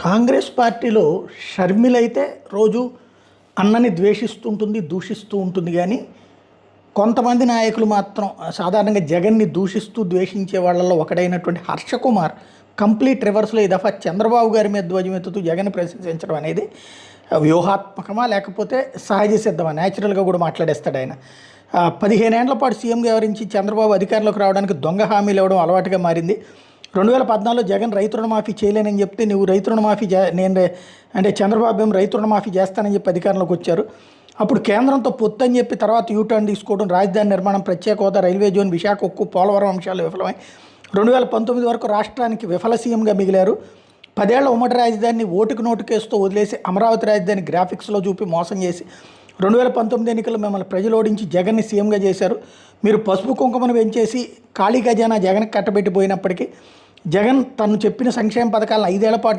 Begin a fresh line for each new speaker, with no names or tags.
కాంగ్రెస్ పార్టీలో షర్మిల అయితే రోజు అన్నని ద్వేషిస్తుంటుంది, దూషిస్తూ ఉంటుంది. కానీ కొంతమంది నాయకులు మాత్రం సాధారణంగా జగన్ని దూషిస్తూ ద్వేషించే వాళ్ళల్లో ఒకడైనటువంటి హర్షకుమార్ కంప్లీట్ రివర్స్లో ఈ దఫా చంద్రబాబు గారి మీద ధ్వజమెత్తుతూ జగన్ ప్రశంసించడం అనేది వ్యూహాత్మకమా లేకపోతే సహజ సిద్ధమా, న్యాచురల్గా కూడా మాట్లాడేస్తాడు ఆయన. 15 ఏళ్ల పాటు సీఎంగా వ్యవహరించి చంద్రబాబు అధికారంలోకి రావడానికి దొంగ హామీలు ఇవ్వడం అలవాటుగా మారింది. 2014లో జగన్ రైతు రుణమాఫీ చేయలేనని చెప్తే నువ్వు రైతు రుణమాఫీ అంటే చంద్రబాబు ఏం రైతు రుణమాఫీ చేస్తానని చెప్పి అధికారంలోకి వచ్చారు. అప్పుడు కేంద్రంతో పొత్తు అని చెప్పి తర్వాత యూటర్న్ తీసుకోవడం, రాజధాని నిర్మాణం, ప్రత్యేక హోదా, రైల్వే జోన్, విశాఖ ఉక్కు, పోలవరం అంశాలు విఫలమై 2019 వరకు రాష్ట్రానికి విఫల సీఎంగా మిగిలారు. 10 ఏళ్ల ఉమ్మడి రాజధానిని ఓటుకు నోటుకేస్తూ వదిలేసి అమరావతి రాజధాని గ్రాఫిక్స్లో చూపి మోసం చేసి 2019 ఎన్నికల్లో మిమ్మల్ని ప్రజలు ఓడించి జగన్ని సీఎంగా చేశారు. మీరు పసుపు కుంకుమను పెంచేసి ఖాళీ ఖజానా జగన్ కట్టబెట్టిపోయినప్పటికీ జగన్ తను చెప్పిన సంక్షేమ పథకాలను 5 ఏళ్ల పాటు